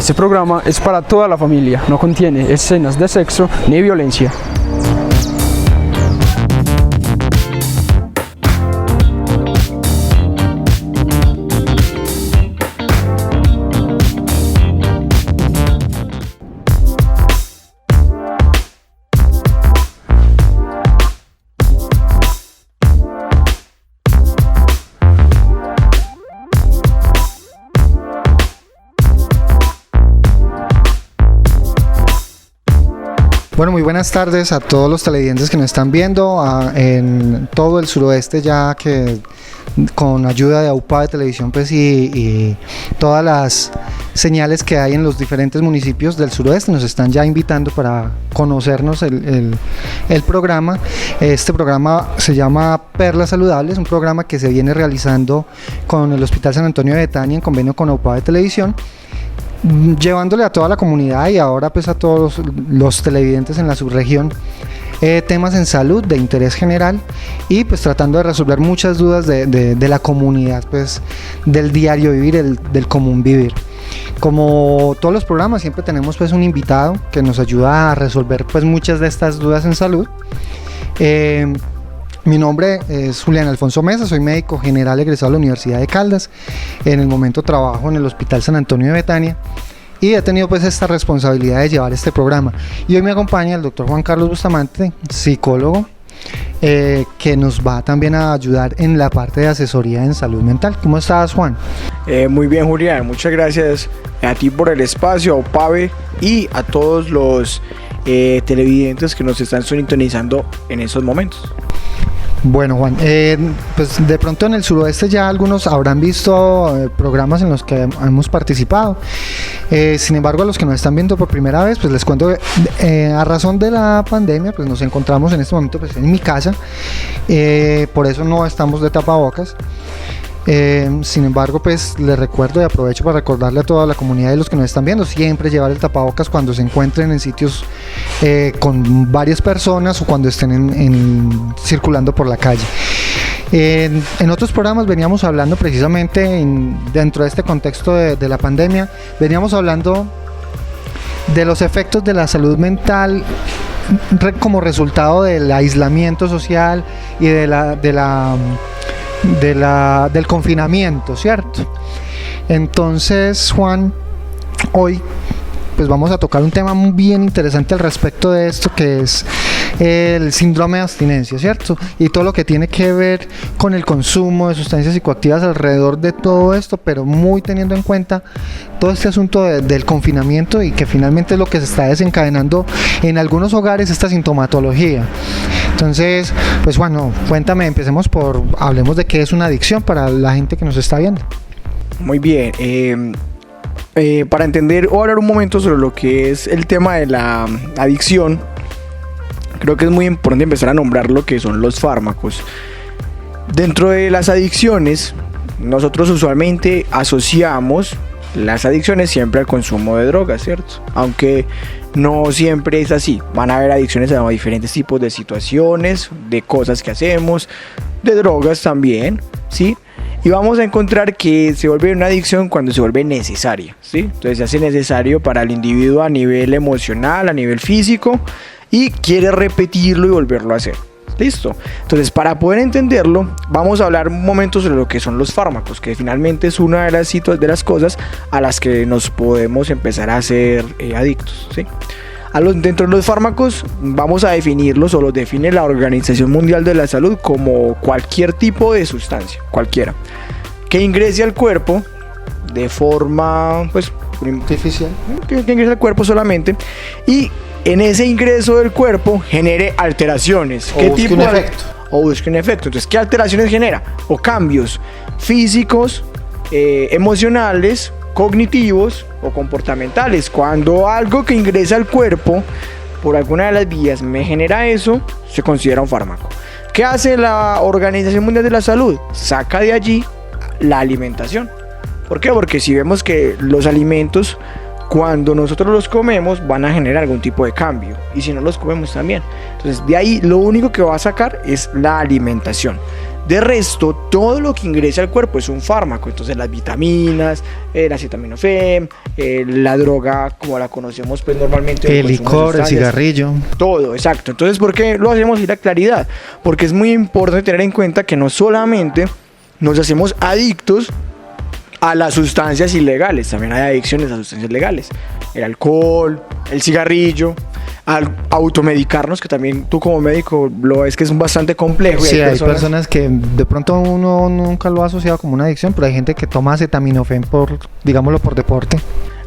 Este programa es para toda la familia, no contiene escenas de sexo ni violencia. Bueno, muy buenas tardes a todos los televidentes que nos están viendo en todo el suroeste, ya que con ayuda de AUPA de Televisión pues, y todas las señales que hay en los diferentes municipios del suroeste nos están ya invitando para conocernos el programa. Este programa se llama Perlas Saludables, un programa que se viene realizando con el Hospital San Antonio de Betania en convenio con AUPA de Televisión, llevándole a toda la comunidad y ahora pues a todos los televidentes en la subregión temas en salud de interés general y pues tratando de resolver muchas dudas de la comunidad, pues del diario vivir, del común vivir. Como todos los programas siempre tenemos pues un invitado que nos ayuda a resolver pues muchas de estas dudas en salud. Mi nombre es Julián Alfonso Mesa, soy médico general egresado de la Universidad de Caldas. En el momento trabajo en el Hospital San Antonio de Betania y he tenido pues esta responsabilidad de llevar este programa. Y hoy me acompaña el doctor Juan Carlos Bustamante, psicólogo, que nos va también a ayudar en la parte de asesoría en salud mental. ¿Cómo estás, Juan? Muy bien, Julián, muchas gracias a ti por el espacio, a UPAVE y a todos los televidentes que nos están sintonizando en estos momentos. Bueno, Juan, pues de pronto en el suroeste ya algunos habrán visto programas en los que hemos participado. Sin embargo, a los que nos están viendo por primera vez, pues les cuento que a razón de la pandemia, pues nos encontramos en este momento pues, en mi casa, por eso no estamos de tapabocas. Sin embargo, pues les recuerdo y aprovecho para recordarle a toda la comunidad y los que nos están viendo siempre llevar el tapabocas cuando se encuentren en sitios con varias personas o cuando estén circulando por la calle. En otros programas veníamos hablando precisamente dentro de este contexto de la pandemia, veníamos hablando de los efectos de la salud mental como resultado del aislamiento social y del confinamiento, ¿cierto? Entonces, Juan, hoy pues vamos a tocar un tema muy bien interesante al respecto de esto, que es el síndrome de abstinencia, ¿cierto? Y todo lo que tiene que ver con el consumo de sustancias psicoactivas alrededor de todo esto, pero muy teniendo en cuenta todo este asunto del confinamiento y que finalmente es lo que se está desencadenando en algunos hogares, esta sintomatología. Entonces, pues bueno, cuéntame, hablemos de qué es una adicción para la gente que nos está viendo. Muy bien, para entender o hablar un momento sobre lo que es el tema de la adicción, creo que es muy importante empezar a nombrar lo que son los fármacos. Dentro de las adicciones, nosotros usualmente asociamos las adicciones siempre al consumo de drogas, ¿cierto? Aunque no siempre es así. Van a haber adicciones a diferentes tipos de situaciones, de cosas que hacemos, de drogas también, ¿sí? Y vamos a encontrar que se vuelve una adicción cuando se vuelve necesaria, ¿sí? Entonces se hace necesario para el individuo a nivel emocional, a nivel físico, y quiere repetirlo y volverlo a hacer. ¿Listo? Entonces, para poder entenderlo, vamos a hablar un momento sobre lo que son los fármacos, que finalmente es una de las cosas a las que nos podemos empezar a hacer adictos, ¿sí? Dentro de los fármacos vamos a definirlos, o los define la Organización Mundial de la Salud, como cualquier tipo de sustancia, cualquiera, que ingrese al cuerpo de forma pues artificial, que ingrese al cuerpo solamente, y en ese ingreso del cuerpo genere alteraciones. ¿Qué tipo de efecto? O busque un efecto. Entonces, ¿qué alteraciones genera? O cambios físicos, emocionales, cognitivos o comportamentales. Cuando algo que ingresa al cuerpo por alguna de las vías me genera eso, se considera un fármaco. ¿Qué hace la Organización Mundial de la Salud? Saca de allí la alimentación. ¿Por qué? Porque si vemos que los alimentos cuando nosotros los comemos van a generar algún tipo de cambio, y si no los comemos también. Entonces de ahí lo único que va a sacar es la alimentación. De resto, todo lo que ingresa al cuerpo es un fármaco. Entonces las vitaminas, el acetaminofén, la droga como la conocemos pues normalmente, el licor, el cigarrillo, todo, exacto. Entonces, ¿por qué lo hacemos? Y la claridad, porque es muy importante tener en cuenta que no solamente nos hacemos adictos a las sustancias ilegales, también hay adicciones a sustancias legales, el alcohol, el cigarrillo, al automedicarnos, que también tú como médico lo ves que es bastante complejo. Sí, hay personas que de pronto uno nunca lo ha asociado como una adicción, pero hay gente que toma acetaminofén digámoslo, por deporte.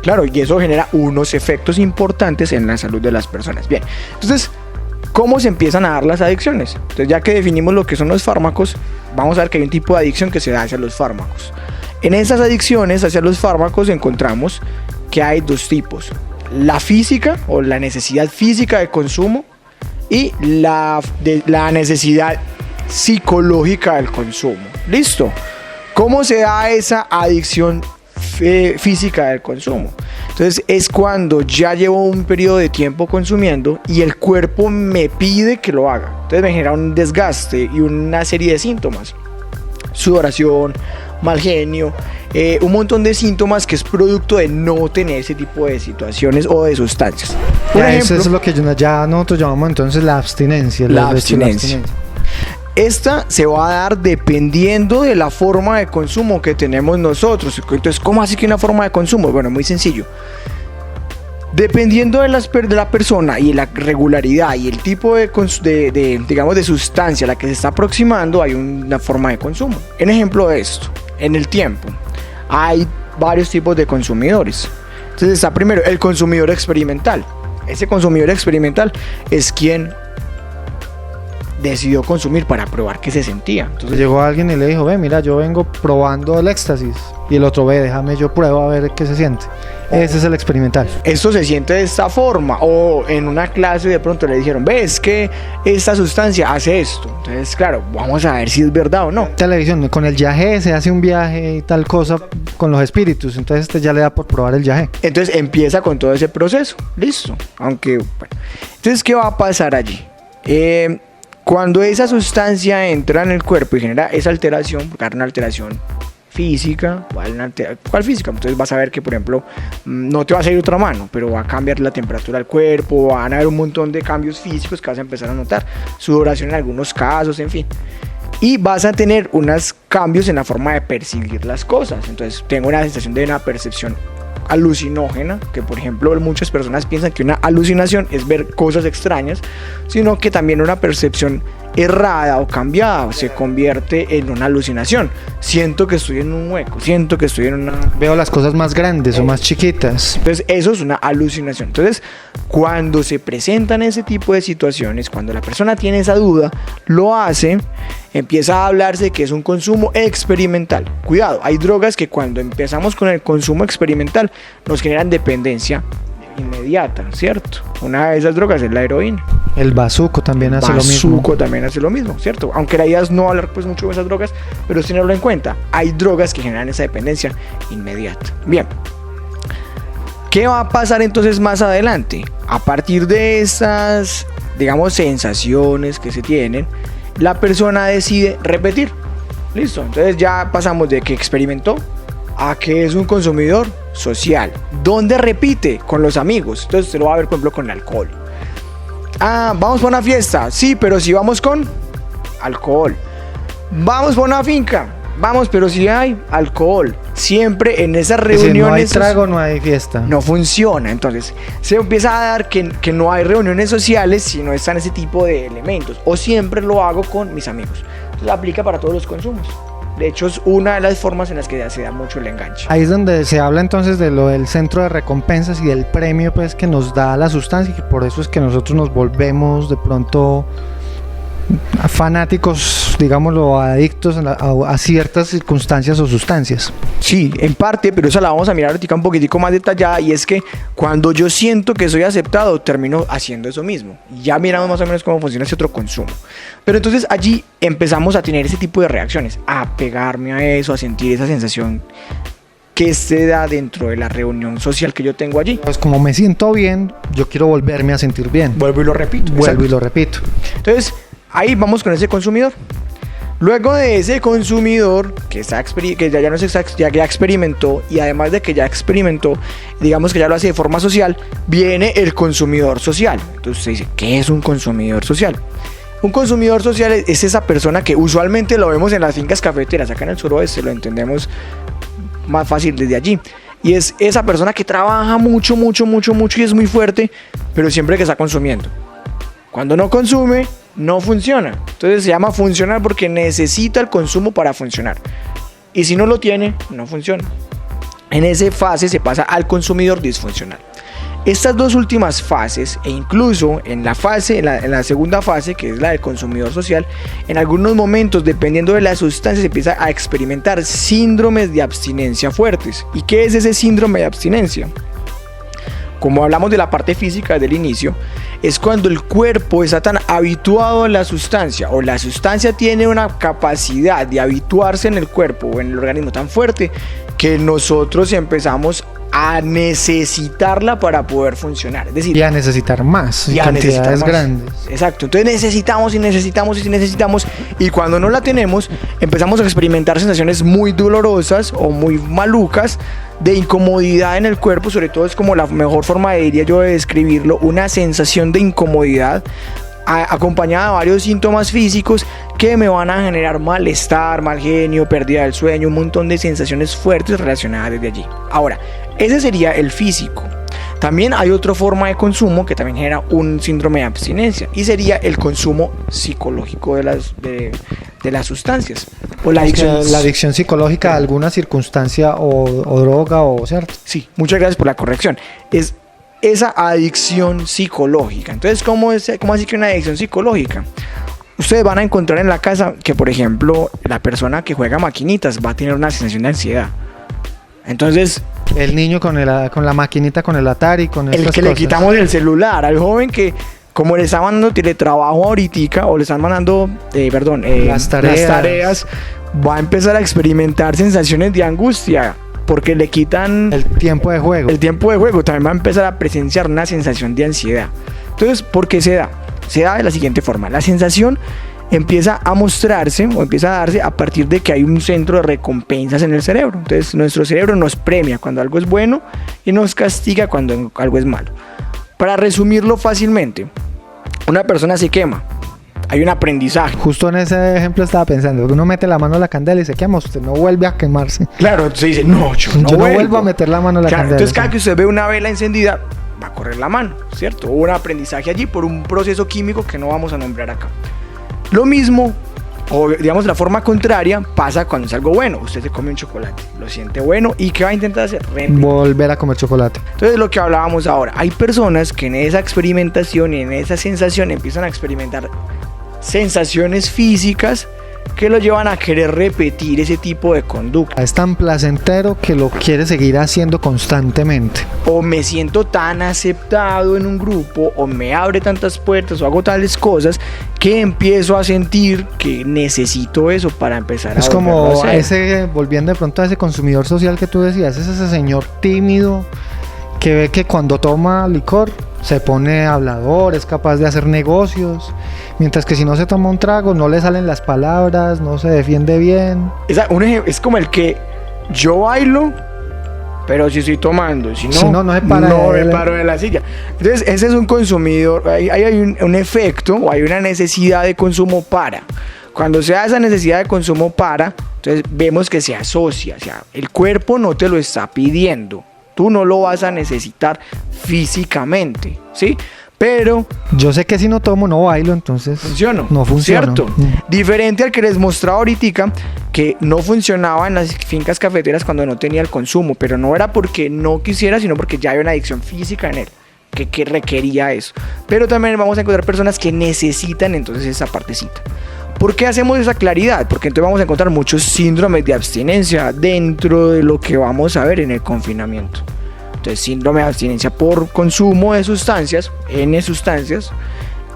Claro, y eso genera unos efectos importantes en la salud de las personas. Bien, entonces, ¿cómo se empiezan a dar las adicciones? Entonces, ya que definimos lo que son los fármacos, vamos a ver que hay un tipo de adicción que se da hacia los fármacos. En esas adicciones hacia los fármacos encontramos que hay dos tipos: la física o la necesidad física de consumo y la necesidad psicológica del consumo. ¿Listo? ¿Cómo se da esa adicción física del consumo? Entonces es cuando ya llevo un periodo de tiempo consumiendo y el cuerpo me pide que lo haga. Entonces me genera un desgaste y una serie de síntomas: sudoración, mal genio, un montón de síntomas que es producto de no tener ese tipo de situaciones o de sustancias. Por ejemplo, eso es lo que ya nosotros llamamos entonces la abstinencia. La abstinencia. Esta se va a dar dependiendo de la forma de consumo que tenemos nosotros. Entonces, ¿cómo así que una forma de consumo? Bueno, muy sencillo. Dependiendo de la persona y la regularidad y el tipo digamos, de sustancia a la que se está aproximando, hay una forma de consumo. En ejemplo de esto, en el tiempo, hay varios tipos de consumidores. Entonces está primero el consumidor experimental. Ese consumidor experimental es quien decidió consumir para probar qué se sentía. Entonces llegó alguien y le dijo: ve, mira, yo vengo probando el éxtasis. Y el otro: ve, déjame, yo pruebo a ver qué se siente. Ese es el experimental. Esto se siente de esta forma. O en una clase de pronto le dijeron: ves que esta sustancia hace esto. Entonces, claro, vamos a ver si es verdad o no. Televisión, con el yagé se hace un viaje y tal cosa con los espíritus. Entonces ya le da por probar el yagé. Entonces empieza con todo ese proceso. Listo. Aunque, bueno. Entonces, ¿qué va a pasar allí? Cuando esa sustancia entra en el cuerpo y genera esa alteración, porque hay una alteración física, ¿cuál física? Entonces vas a ver que, por ejemplo, no te va a salir otra mano, pero va a cambiar la temperatura del cuerpo, van a haber un montón de cambios físicos que vas a empezar a notar, sudoración en algunos casos, en fin. Y vas a tener unos cambios en la forma de percibir las cosas. Entonces tengo una sensación de una percepción alucinógena, que por ejemplo muchas personas piensan que una alucinación es ver cosas extrañas, sino que también una percepción errada o cambiada se convierte en una alucinación. Siento que estoy en un hueco, siento que estoy en una... Veo las cosas más grandes o más chiquitas. Entonces eso es una alucinación. Entonces cuando se presentan ese tipo de situaciones, cuando la persona tiene esa duda, lo hace, empieza a hablarse de que es un consumo experimental. Cuidado, hay drogas que cuando empezamos con el consumo experimental nos generan dependencia inmediata, ¿cierto? Una de esas drogas es la heroína. El bazuco también hace lo mismo. El bazuco también hace lo mismo, ¿cierto? Aunque la idea es no hablar pues mucho de esas drogas, pero es tenerlo en cuenta. Hay drogas que generan esa dependencia inmediata. Bien. ¿Qué va a pasar entonces más adelante? A partir de esas, digamos, sensaciones que se tienen, la persona decide repetir. Listo. Entonces ya pasamos de que experimentó a que es un consumidor social. ¿Dónde repite? Con los amigos. Entonces se lo va a ver, por ejemplo, con el alcohol. Ah, vamos para una fiesta. Sí, pero si vamos con alcohol. Vamos para una finca. Vamos, pero si hay alcohol. Siempre en esas reuniones. Si no hay trago, no hay fiesta. No funciona. Entonces se empieza a dar que no hay reuniones sociales si no están ese tipo de elementos. O siempre lo hago con mis amigos. Entonces aplica para todos los consumos. De hecho, es una de las formas en las que se da mucho el enganche. Ahí es donde se habla entonces de lo del centro de recompensas y del premio pues que nos da la sustancia, y que por eso es que nosotros nos volvemos de pronto fanáticos, digámoslo, adictos a ciertas circunstancias o sustancias. Sí, en parte, pero esa la vamos a mirar ahorita un poquitico más detallada, y es que cuando yo siento que soy aceptado, termino haciendo eso mismo. Ya miramos más o menos cómo funciona ese otro consumo. Pero entonces allí empezamos a tener ese tipo de reacciones, a pegarme a eso, a sentir esa sensación que se da dentro de la reunión social que yo tengo allí. Pues como me siento bien, yo quiero volverme a sentir bien. Vuelvo y lo repito. Vuelvo Exacto. y lo repito. Entonces, ahí vamos con ese consumidor. Luego de ese consumidor que ya experimentó, y además de que ya experimentó, digamos que ya lo hace de forma social, viene el consumidor social. Entonces usted dice, ¿qué es un consumidor social? Un consumidor social es esa persona que usualmente lo vemos en las fincas cafeteras. Acá en el suroeste lo entendemos más fácil desde allí. Y es esa persona que trabaja mucho y es muy fuerte, pero siempre que está consumiendo. Cuando no consume, no funciona. Entonces se llama funcional porque necesita el consumo para funcionar. Y si no lo tiene, no funciona. En esa fase se pasa al consumidor disfuncional. Estas dos últimas fases, e incluso en la segunda fase, que es la del consumidor social, en algunos momentos, dependiendo de la sustancia, se empieza a experimentar síndromes de abstinencia fuertes. ¿Y qué es ese síndrome de abstinencia? Como hablamos de la parte física desde el inicio, es cuando el cuerpo está tan habituado a la sustancia, o la sustancia tiene una capacidad de habituarse en el cuerpo o en el organismo tan fuerte, que nosotros empezamos a necesitarla para poder funcionar. Es decir, Y a necesitar más, y cantidades grandes. Exacto, entonces necesitamos, y cuando no la tenemos, empezamos a experimentar sensaciones muy dolorosas o muy malucas de incomodidad en el cuerpo. Sobre todo es como la mejor forma, diría yo, de describirlo, una sensación de incomodidad acompañada de varios síntomas físicos que me van a generar malestar, mal genio, pérdida del sueño, un montón de sensaciones fuertes relacionadas desde allí. Ahora, ese sería el físico. También hay otra forma de consumo que también genera un síndrome de abstinencia, y sería el consumo psicológico de las sustancias, o la adicción. La adicción psicológica a alguna circunstancia o droga, o cierto. Sí, muchas gracias por la corrección. Es esa adicción psicológica. Entonces, ¿cómo así que una adicción psicológica? Ustedes van a encontrar en la casa que, por ejemplo, la persona que juega maquinitas va a tener una sensación de ansiedad. Entonces, el niño con la maquinita, con el Atari, con el estas que cosas. le quitamos el celular, al joven que, como le están mandando teletrabajo ahorita, o le están mandando, las tareas, va a empezar a experimentar sensaciones de angustia, porque le quitan el tiempo de juego. El tiempo de juego también va a empezar a presenciar una sensación de ansiedad. Entonces, ¿por qué se da? Se da de la siguiente forma. La sensación empieza a mostrarse o empieza a darse a partir de que hay un centro de recompensas en el cerebro. Entonces, nuestro cerebro nos premia cuando algo es bueno y nos castiga cuando algo es malo. Para resumirlo fácilmente, una persona se quema. Hay un aprendizaje. Justo en ese ejemplo estaba pensando, uno mete la mano a la candela y se quema, usted no vuelve a quemarse. Claro, se dice, no, yo no vuelvo a meter la mano a la candela. Entonces, cada que usted ve una vela encendida, va a correr la mano, ¿cierto? Hubo un aprendizaje allí por un proceso químico que no vamos a nombrar acá. Lo mismo, o digamos la forma contraria, pasa cuando es algo bueno. Usted se come un chocolate, lo siente bueno, ¿y qué va a intentar hacer? Volver a comer chocolate. Entonces, lo que hablábamos ahora, hay personas que en esa experimentación y en esa sensación empiezan a experimentar sensaciones físicas que lo llevan a querer repetir ese tipo de conducta. Es tan placentero que lo quiere seguir haciendo constantemente. O me siento tan aceptado en un grupo, o me abre tantas puertas, o hago tales cosas que empiezo a sentir que necesito eso para empezar a es como ese, volviendo de pronto a ese consumidor social que tú decías, es ese señor tímido que ve que cuando toma licor se pone hablador, es capaz de hacer negocios, mientras que si no se toma un trago no le salen las palabras, no se defiende bien. Es como el que yo bailo, pero si estoy tomando, si no me paro de la silla. Entonces, ese es un consumidor. Hay un efecto, o hay una necesidad de consumo para. Cuando se da esa necesidad de consumo para, entonces vemos que se asocia. O sea, el cuerpo no te lo está pidiendo. Tú no lo vas a necesitar físicamente, ¿sí? Pero yo sé que si no tomo, no bailo, entonces no funciona. ¿Cierto? Diferente al que les mostraba ahorita, que no funcionaba en las fincas cafeteras cuando no tenía el consumo, pero no era porque no quisiera, sino porque ya había una adicción física en él, que requería eso. Pero también vamos a encontrar personas que necesitan entonces esa partecita. ¿Por qué hacemos esa claridad? Porque entonces vamos a encontrar muchos síndromes de abstinencia dentro de lo que vamos a ver en el confinamiento. Entonces, síndrome de abstinencia por consumo de sustancias, N sustancias.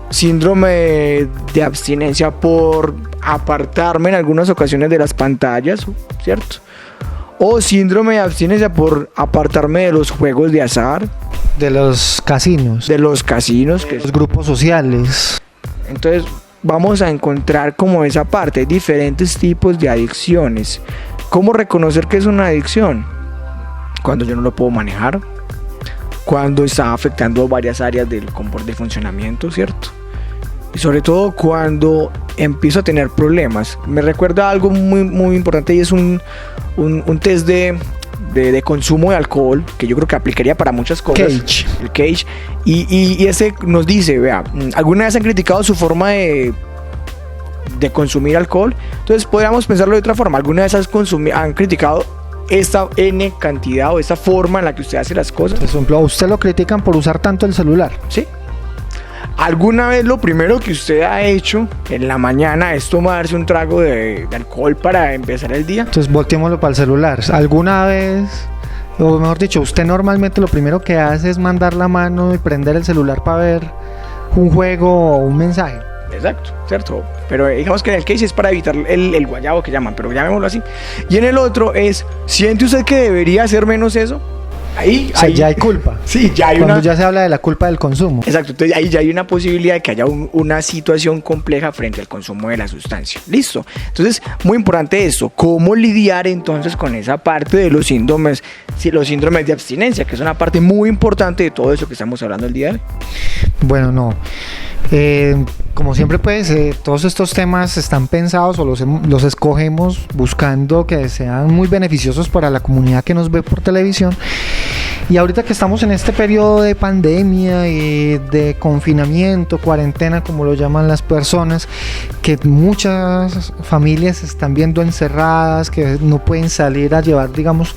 Síndrome de abstinencia por apartarme en algunas ocasiones de las pantallas, ¿cierto? O síndrome de abstinencia por apartarme de los juegos de azar, De los casinos, de los casinos. de los grupos sociales. Entonces vamos a encontrar como esa parte, diferentes tipos de adicciones. ¿Cómo reconocer que es una adicción? Cuando yo no lo puedo manejar, cuando está afectando varias áreas del funcionamiento, ¿cierto? Y sobre todo cuando empiezo a tener problemas. Me recuerda algo muy, muy importante, y es un test de consumo de alcohol, que yo creo que aplicaría para muchas cosas. El Cage. Y ese nos dice, vea, ¿alguna vez han criticado su forma de consumir alcohol? Entonces podríamos pensarlo de otra forma. ¿Alguna vez han criticado esta N cantidad o esta forma en la que usted hace las cosas? Por ejemplo, a usted lo critican por usar tanto el celular. Sí. ¿Alguna vez lo primero que usted ha hecho en la mañana es tomarse un trago de alcohol para empezar el día? Entonces volteémoslo para el celular. ¿Alguna vez, o mejor dicho, usted normalmente lo primero que hace es mandar la mano y prender el celular para ver un juego o un mensaje? Exacto, ¿cierto? Pero digamos que en el case es para evitar el guayabo que llaman, pero llamémoslo así. Y en el otro es, ¿siente usted que debería hacer menos eso? Ahí, O sea, ya hay culpa. Sí, ya hay Cuando ya se habla de la culpa del consumo. Exacto, entonces ahí ya hay una posibilidad de que haya una situación compleja frente al consumo de la sustancia. Listo. Entonces, muy importante esto, cómo lidiar entonces con esa parte de los síndromes de abstinencia, que es una parte muy importante de todo eso que estamos hablando el día de hoy. Bueno, no. Como siempre, pues todos estos temas están pensados o los escogemos buscando que sean muy beneficiosos para la comunidad que nos ve por televisión. Y ahorita que estamos en este periodo de pandemia y de confinamiento, cuarentena, como lo llaman las personas, que muchas familias se están viendo encerradas, que no pueden salir a llevar, digamos,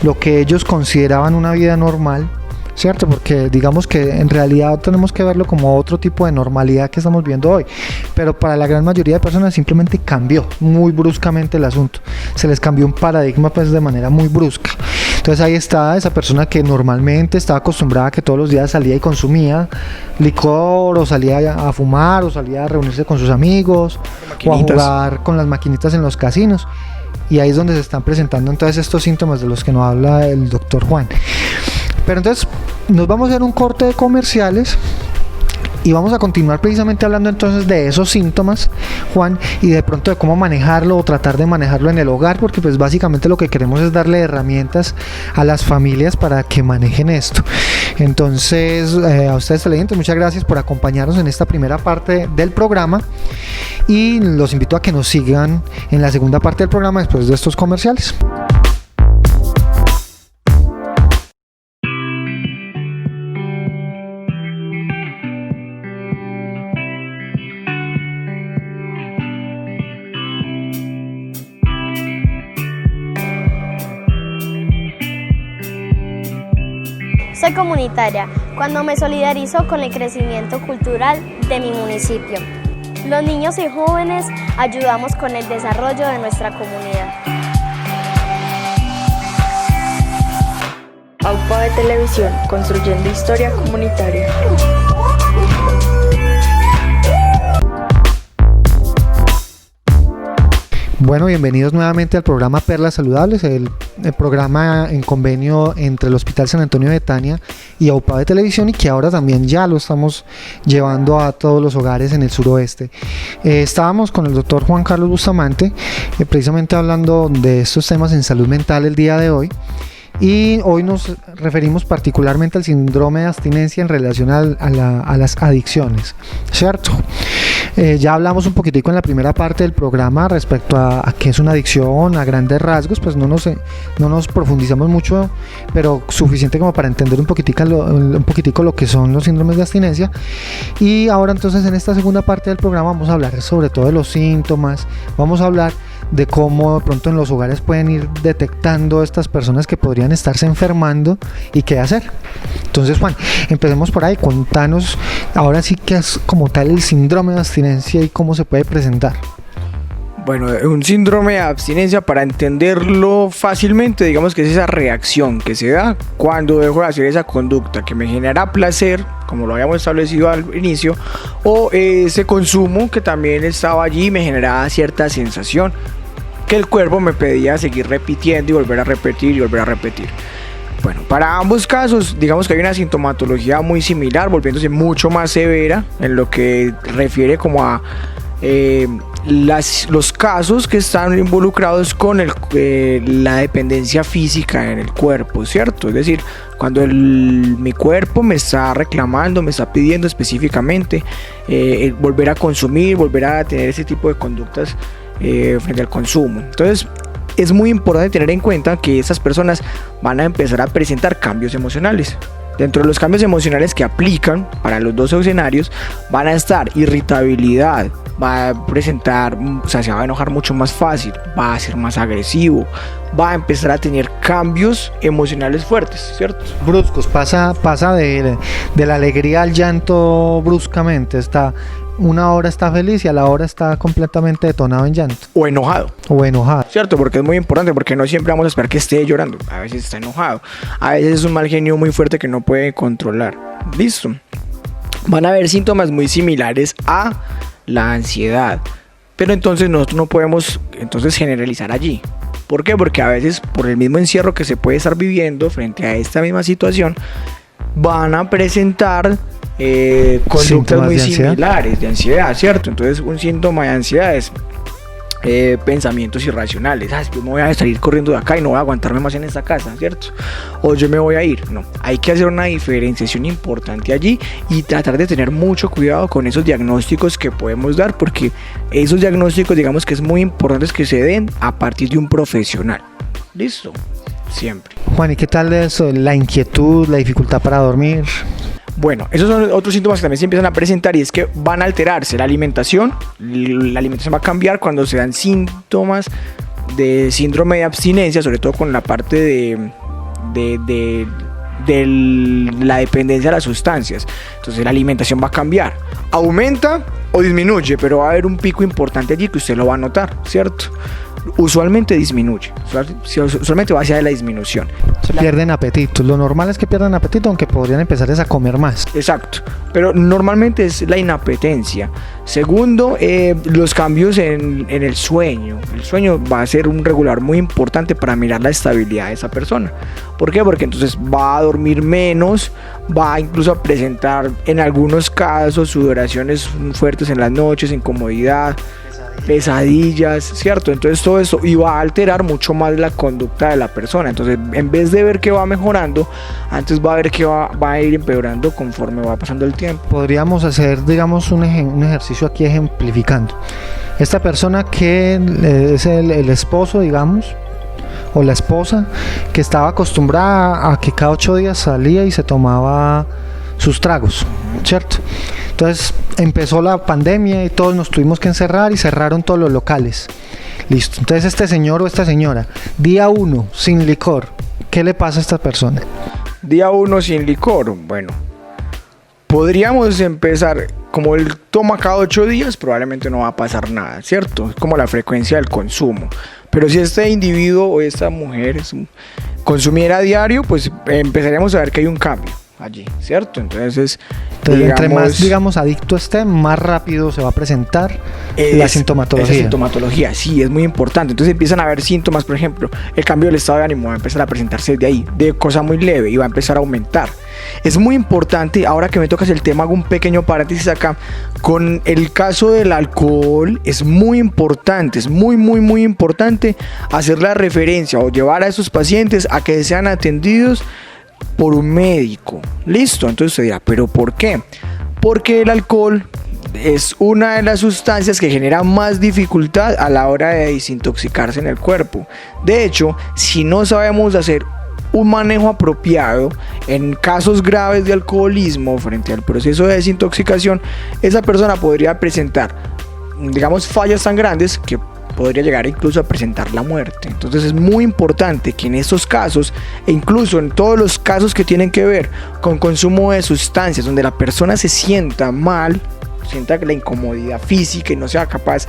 lo que ellos consideraban una vida normal, ¿cierto? Porque digamos que en realidad tenemos que verlo como otro tipo de normalidad que estamos viendo hoy, pero para la gran mayoría de personas simplemente cambió muy bruscamente el asunto, se les cambió un paradigma pues de manera muy brusca. Entonces ahí está esa persona que normalmente estaba acostumbrada a que todos los días salía y consumía licor, o salía a fumar, o salía a reunirse con sus amigos, o a jugar con las maquinitas en los casinos, y ahí es donde se están presentando entonces estos síntomas de los que nos habla el doctor Juan. Pero entonces nos vamos a hacer un corte de comerciales y vamos a continuar precisamente hablando entonces de esos síntomas, Juan, y de pronto de cómo manejarlo o tratar de manejarlo en el hogar, porque pues básicamente lo que queremos es darle herramientas a las familias para que manejen esto. Entonces a ustedes televidentes, muchas gracias por acompañarnos en esta primera parte del programa, y los invito a que nos sigan en la segunda parte del programa después de estos comerciales. Soy comunitaria cuando me solidarizo con el crecimiento cultural de mi municipio. Los niños y jóvenes ayudamos con el desarrollo de nuestra comunidad. AUPA de Televisión, construyendo historia comunitaria. Bueno, bienvenidos nuevamente al programa Perlas Saludables, el programa en convenio entre el Hospital San Antonio de Betania y AUPA de Televisión, y que ahora también ya lo estamos llevando a todos los hogares en el suroeste. Estábamos con el doctor Juan Carlos Bustamante, precisamente hablando de estos temas en salud mental el día de hoy. Y hoy nos referimos particularmente al síndrome de abstinencia en relación a las adicciones, ¿cierto? Ya hablamos un poquitico en la primera parte del programa respecto a qué es una adicción, a grandes rasgos, pues no nos profundizamos mucho, pero suficiente como para entender un poquitico lo que son los síndromes de abstinencia. Y ahora entonces en esta segunda parte del programa vamos a hablar sobre todo de los síntomas, vamos a hablar de cómo de pronto en los hogares pueden ir detectando estas personas que podrían estarse enfermando y qué hacer. Entonces, Juan, empecemos por ahí, contanos ahora sí qué es como tal el síndrome de abstinencia y cómo se puede presentar. Bueno, un síndrome de abstinencia, para entenderlo fácilmente, digamos que es esa reacción que se da cuando dejo de hacer esa conducta que me genera placer, como lo habíamos establecido al inicio, o ese consumo que también estaba allí y me generaba cierta sensación. que el cuerpo me pedía seguir repitiendo y volver a repetir y volver a repetir. Bueno, para ambos casos, digamos que hay una sintomatología muy similar, volviéndose mucho más severa en lo que refiere como a los casos que están involucrados con la dependencia física en el cuerpo, ¿cierto? Es decir, cuando mi cuerpo me está reclamando, me está pidiendo específicamente volver a consumir, volver a tener ese tipo de conductas frente al consumo. Entonces, es muy importante tener en cuenta que esas personas van a empezar a presentar cambios emocionales. Dentro de los cambios emocionales que aplican para los dos escenarios van a estar irritabilidad, va a presentar, o sea, se va a enojar mucho más fácil, va a ser más agresivo, va a empezar a tener cambios emocionales fuertes, ¿cierto? Bruscos, pasa de la alegría al llanto bruscamente. Una hora está feliz y a la hora está completamente detonado en llanto. O enojado. ¿Cierto? Porque es muy importante, porque no siempre vamos a esperar que esté llorando. A veces está enojado. A veces es un mal genio muy fuerte que no puede controlar. Listo. Van a haber síntomas muy similares a la ansiedad. Pero entonces nosotros no podemos generalizar allí. ¿Por qué? Porque a veces por el mismo encierro que se puede estar viviendo frente a esta misma situación, van a presentar conductas muy similares de ansiedad, ¿cierto? Entonces un síntoma de ansiedad es pensamientos irracionales. Pues me voy a salir corriendo de acá y no voy a aguantarme más en esta casa, ¿cierto? O yo me voy a ir. No, hay que hacer una diferenciación importante allí y tratar de tener mucho cuidado con esos diagnósticos que podemos dar, porque esos diagnósticos, digamos que es muy importante que se den a partir de un profesional. ¿Listo? Siempre. Juan, ¿y qué tal de eso? La inquietud, la dificultad para dormir. Bueno, esos son otros síntomas que también se empiezan a presentar, y es que van a alterarse la alimentación. La alimentación va a cambiar cuando se dan síntomas de síndrome de abstinencia, sobre todo con la parte de la dependencia de las sustancias. Entonces la alimentación va a cambiar, aumenta o disminuye, pero va a haber un pico importante allí que usted lo va a notar, ¿cierto? Usualmente disminuye, usualmente va hacia la disminución. Pierden apetito. Lo normal es que pierdan apetito, aunque podrían empezar a comer más. Exacto, pero normalmente es la inapetencia. Segundo, los cambios en el sueño. El sueño va a ser un regulador muy importante para mirar la estabilidad de esa persona. ¿Por qué? Porque entonces va a dormir menos, va incluso a presentar en algunos casos sudoraciones fuertes en las noches, incomodidad, pesadillas, ¿cierto? Entonces todo eso iba a alterar mucho más la conducta de la persona. Entonces, en vez de ver que va mejorando, antes va a ver que va a ir empeorando conforme va pasando el tiempo. Podríamos hacer, digamos, un ejercicio aquí ejemplificando. Esta persona que es el esposo, digamos, o la esposa, que estaba acostumbrada a que cada 8 días salía y se tomaba sus tragos, ¿cierto? Entonces empezó la pandemia y todos nos tuvimos que encerrar y cerraron todos los locales. Listo. Entonces este señor o esta señora, día 1 sin licor, ¿qué le pasa a esta persona? Día 1 sin licor, bueno, podríamos empezar, como él toma cada 8 días, probablemente no va a pasar nada, ¿cierto? Es como la frecuencia del consumo. Pero si este individuo o esta mujer consumiera a diario, pues empezaríamos a ver que hay un cambio allí, ¿cierto? Entonces entre más, digamos, adicto esté, más rápido se va a presentar la sintomatología. Esa sintomatología, sí, es muy importante. Entonces empiezan a haber síntomas, por ejemplo, el cambio del estado de ánimo va a empezar a presentarse de ahí, de cosa muy leve, y va a empezar a aumentar. Es muy importante, ahora que me tocas el tema, hago un pequeño paréntesis acá. Con el caso del alcohol, es muy importante, es muy importante hacer la referencia o llevar a esos pacientes a que sean atendidos por un médico. Listo, entonces usted dirá, ¿pero por qué? Porque el alcohol es una de las sustancias que genera más dificultad a la hora de desintoxicarse en el cuerpo. De hecho, si no sabemos hacer un manejo apropiado en casos graves de alcoholismo frente al proceso de desintoxicación, esa persona podría presentar, digamos, fallas tan grandes que podría llegar incluso a presentar la muerte. Entonces es muy importante que en estos casos, e incluso en todos los casos que tienen que ver con consumo de sustancias, donde la persona se sienta mal, sienta la incomodidad física y no sea capaz,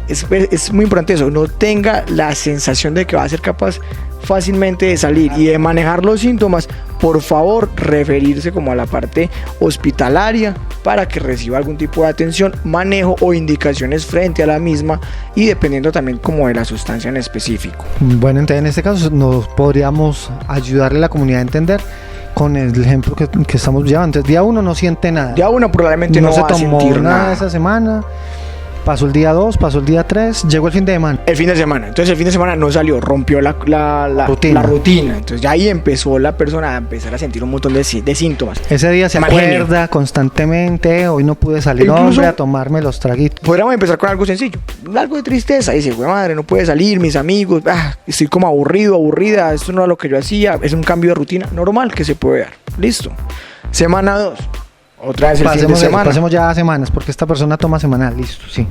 es muy importante eso, no tenga la sensación de que va a ser capaz fácilmente de salir y de manejar los síntomas, por favor referirse como a la parte hospitalaria para que reciba algún tipo de atención, manejo o indicaciones frente a la misma, y dependiendo también como de la sustancia en específico. Bueno, entonces en este caso nos podríamos ayudarle a la comunidad a entender con el ejemplo que estamos llevando. Entonces, día 1 no siente nada. Día 1 probablemente no se va a tomó sentir nada esa semana. Pasó el día 2, pasó el día 3, llegó el fin de semana. El fin de semana. Entonces el fin de semana no salió, rompió la rutina. Entonces ya ahí empezó la persona a empezar a sentir un montón de síntomas. Ese día se Mal genio. acuerda constantemente, hoy no pude salir, Incluso, hombre, a tomarme los traguitos. Podríamos empezar con algo sencillo, algo de tristeza. Dice, güey, madre, no puede salir, mis amigos, estoy como aburrido, aburrida, esto no era lo que yo hacía. Es un cambio de rutina normal que se puede dar. Listo. Semana 2. Otra vez el fin de semana. Pasemos ya a semanas, porque esta persona toma semanal, listo, sí.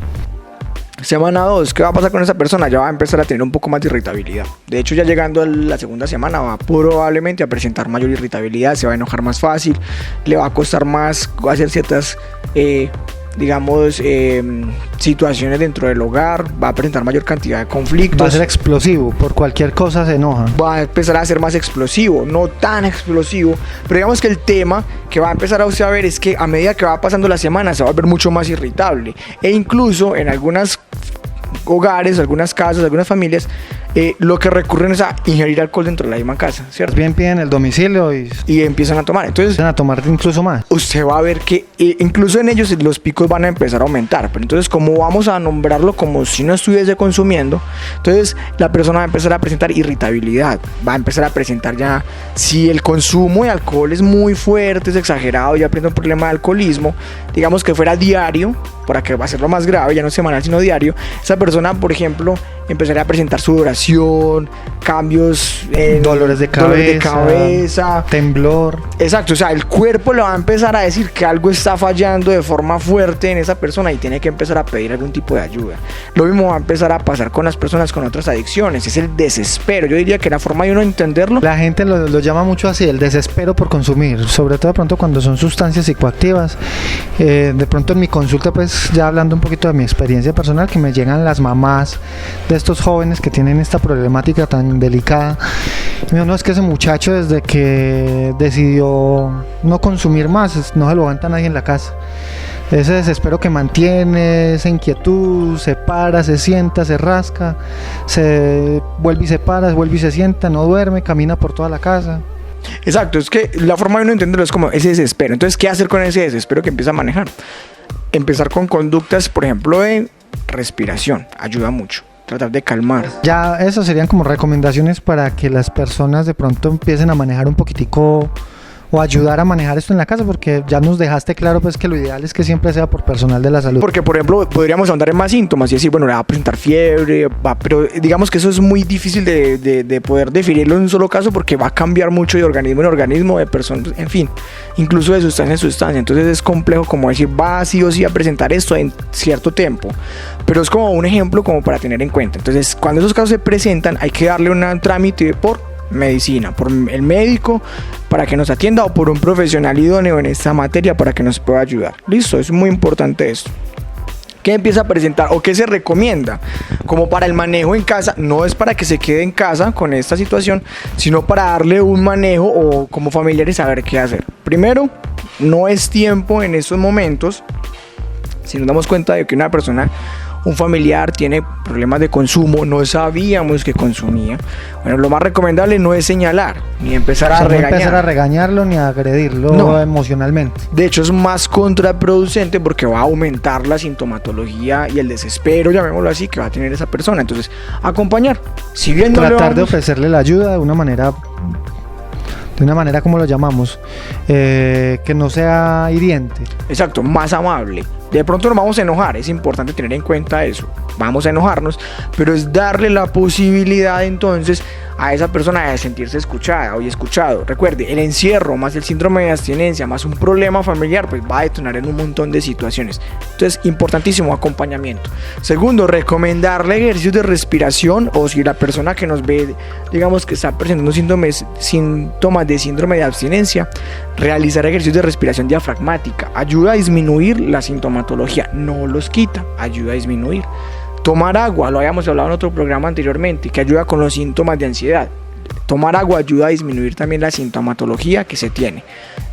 Semana 2, ¿qué va a pasar con esa persona? Ya va a empezar a tener un poco más de irritabilidad. De hecho, ya llegando a la segunda semana va probablemente a presentar mayor irritabilidad, se va a enojar más fácil, le va a costar más hacer ciertas situaciones dentro del hogar, va a presentar mayor cantidad de conflictos. Va a ser explosivo, por cualquier cosa se enoja. Va a empezar a ser más explosivo, no tan explosivo, pero digamos que el tema que va a empezar a usted a ver es que a medida que va pasando la semana se va a ver mucho más irritable, e incluso en algunos hogares, algunas casas, algunas familias, lo que recurren es a ingerir alcohol dentro de la misma casa, ¿cierto? Bien piden el domicilio y empiezan a tomar. Entonces empiezan a tomar incluso más. Usted va a ver que incluso en ellos los picos van a empezar a aumentar. Pero entonces, como vamos a nombrarlo como si no estuviese consumiendo, entonces la persona va a empezar a presentar irritabilidad, va a empezar a presentar ya, si el consumo de alcohol es muy fuerte, es exagerado, ya presenta un problema de alcoholismo, digamos que fuera diario, para que va a ser lo más grave, ya no semanal sino diario, esa persona, por ejemplo, empezaría a presentar sudoración, cambios en dolores de cabeza, temblor. Exacto, o sea, el cuerpo le va a empezar a decir que algo está fallando de forma fuerte en esa persona y tiene que empezar a pedir algún tipo de ayuda. Lo mismo va a empezar a pasar con las personas con otras adicciones, es el desespero. Yo diría que la forma de uno entenderlo, la gente lo llama mucho así, el desespero por consumir, sobre todo de pronto cuando son sustancias psicoactivas. De pronto en mi consulta, pues ya hablando un poquito de mi experiencia personal, que me llegan las mamás de estos jóvenes que tienen esta problemática tan delicada. No, es que ese muchacho desde que decidió no consumir más, no se lo aguanta nadie en la casa. Ese desespero que mantiene, esa inquietud, se para, se sienta, se rasca, se vuelve y se para, vuelve y se sienta, no duerme, camina por toda la casa. Exacto, es que la forma de uno entenderlo es como ese desespero. Entonces, ¿qué hacer con ese desespero que empieza a manejar? Empezar con conductas, por ejemplo, de respiración, ayuda mucho. Tratar de calmar. Ya, eso serían como recomendaciones para que las personas de pronto empiecen a manejar un poquitico o ayudar a manejar esto en la casa, porque ya nos dejaste claro pues que lo ideal es que siempre sea por personal de la salud. Porque, por ejemplo, podríamos ahondar en más síntomas y decir, bueno, le va a presentar fiebre, pero digamos que eso es muy difícil de poder definirlo en un solo caso, porque va a cambiar mucho de organismo en organismo, de personas, en fin, incluso de sustancia en sustancia. Entonces es complejo como decir, va sí o sí a presentar esto en cierto tiempo, pero es como un ejemplo como para tener en cuenta. Entonces, cuando esos casos se presentan, hay que darle un trámite por medicina, por el médico para que nos atienda, o por un profesional idóneo en esta materia para que nos pueda ayudar. Listo, es muy importante esto. ¿Qué empieza a presentar o qué se recomienda como para el manejo en casa? No es para que se quede en casa con esta situación, sino para darle un manejo o como familiares saber qué hacer. Primero, no es tiempo en estos momentos, si nos damos cuenta de que una persona, un familiar tiene problemas de consumo, no sabíamos que consumía. Bueno, lo más recomendable no es señalar, ni empezar a regañar. No empezar a regañarlo ni a agredirlo emocionalmente. De hecho, es más contraproducente porque va a aumentar la sintomatología y el desespero, llamémoslo así, que va a tener esa persona. Entonces, acompañar. Si bien tratar de ofrecerle la ayuda de una manera, como lo llamamos, que no sea hiriente. Exacto, más amable. De pronto nos vamos a enojar, es importante tener en cuenta eso. Vamos a enojarnos, pero es darle la posibilidad entonces a esa persona de sentirse escuchada o escuchado. Recuerde, el encierro más el síndrome de abstinencia más un problema familiar, pues va a detonar en un montón de situaciones. Entonces, importantísimo acompañamiento. Segundo, recomendarle ejercicios de respiración, o si la persona que nos ve, digamos que está presentando síntomas de síndrome de abstinencia, realizar ejercicios de respiración diafragmática. Ayuda a disminuir la sintomatología, no los quita, ayuda a disminuir. Tomar agua, lo habíamos hablado en otro programa anteriormente, que ayuda con los síntomas de ansiedad. tomar agua ayuda a disminuir también la sintomatología que se tiene.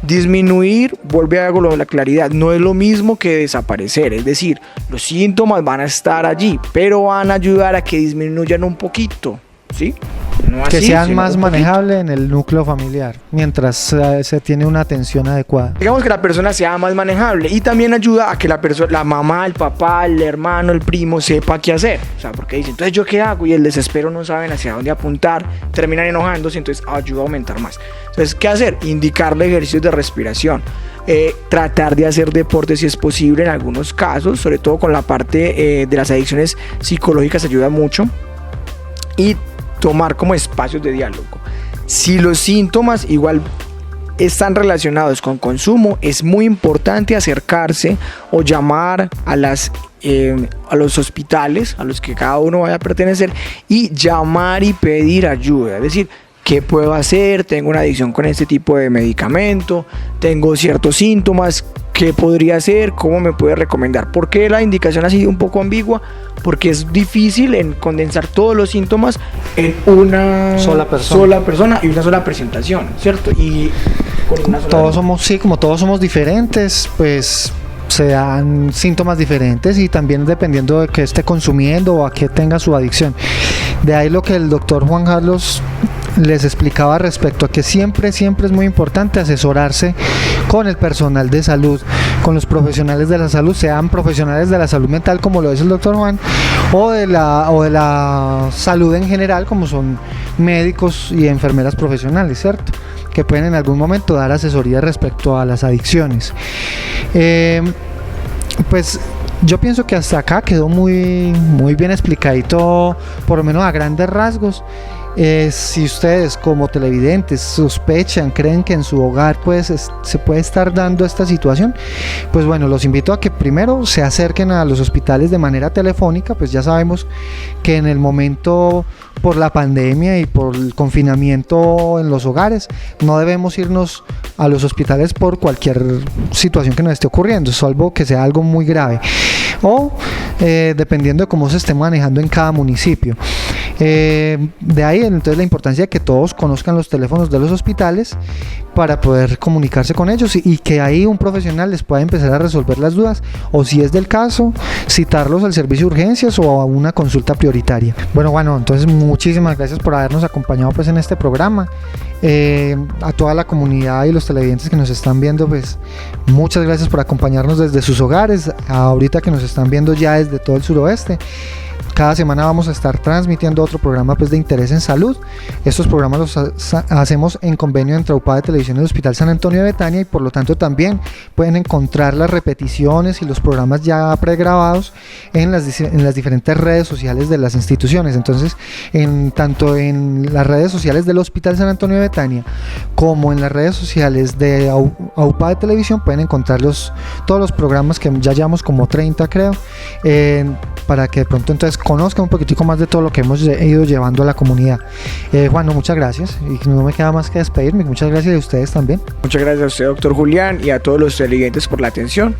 Disminuir, vuelve a algo la claridad, no es lo mismo que desaparecer, es decir, los síntomas van a estar allí, pero van a ayudar a que disminuyan un poquito, ¿sí? No que así, sean sino más un poquito. manejables en el núcleo familiar, mientras se tiene una atención adecuada. Digamos que la persona sea más manejable y también ayuda a que la persona, la mamá, el papá, el hermano, el primo sepa qué hacer. O sea, porque dicen, entonces ¿yo qué hago? Y el desespero, no saben hacia dónde apuntar, terminan enojándose, entonces ayuda a aumentar más. Entonces, ¿qué hacer? Indicarle ejercicios de respiración. Tratar de hacer deporte si es posible en algunos casos, sobre todo con la parte de las adicciones psicológicas ayuda mucho. Y tomar como espacios de diálogo. Si los síntomas igual están relacionados con consumo, es muy importante acercarse o llamar a los hospitales a los que cada uno vaya a pertenecer y llamar y pedir ayuda. Es decir, ¿qué puedo hacer? Tengo una adicción con este tipo de medicamento, tengo ciertos síntomas, ¿qué podría hacer? ¿Cómo me puede recomendar? ¿Por qué la indicación ha sido un poco ambigua? Porque es difícil en condensar todos los síntomas en una sola persona y una sola presentación, ¿cierto? Y con una sola Todos somos, sí, como todos somos diferentes, pues se dan síntomas diferentes y también dependiendo de qué esté consumiendo o a qué tenga su adicción. De ahí lo que el doctor Juan Carlos les explicaba respecto a que siempre es muy importante asesorarse con el personal de salud, con los profesionales de la salud, sean profesionales de la salud mental como lo es el doctor Juan, o de la salud en general como son médicos y enfermeras profesionales, ¿cierto? Que pueden en algún momento dar asesoría respecto a las adicciones. Pues yo pienso que hasta acá quedó muy bien explicadito, por lo menos a grandes rasgos. Si ustedes como televidentes sospechan, creen que en su hogar pues se puede estar dando esta situación, pues bueno, los invito a que primero se acerquen a los hospitales de manera telefónica. Pues ya sabemos que en el momento, por la pandemia y por el confinamiento en los hogares, no debemos irnos a los hospitales por cualquier situación que nos esté ocurriendo, salvo que sea algo muy grave o dependiendo de cómo se esté manejando en cada municipio. De ahí entonces la importancia de que todos conozcan los teléfonos de los hospitales para poder comunicarse con ellos y que ahí un profesional les pueda empezar a resolver las dudas, o si es del caso, citarlos al servicio de urgencias o a una consulta prioritaria. Bueno, entonces muchísimas gracias por habernos acompañado pues en este programa. A toda la comunidad y los televidentes que nos están viendo, pues muchas gracias por acompañarnos desde sus hogares, ahorita que nos están viendo ya desde todo el suroeste. Cada semana vamos a estar transmitiendo otro programa pues de interés en salud. Estos programas los hacemos en convenio entre UPA de Televisión y el Hospital San Antonio de Betania, y por lo tanto también pueden encontrar las repeticiones y los programas ya pregrabados en las diferentes redes sociales de las instituciones. Entonces, tanto en las redes sociales del Hospital San Antonio de Betania como en las redes sociales de AUPA de Televisión pueden encontrar todos los programas, que ya llevamos como 30 creo, para que de pronto entonces conozcan un poquitico más de todo lo que hemos ido llevando a la comunidad. Juan, muchas gracias, y no me queda más que despedirme. Muchas gracias a ustedes también. Muchas gracias a usted, doctor Julián, y a todos los televidentes por la atención.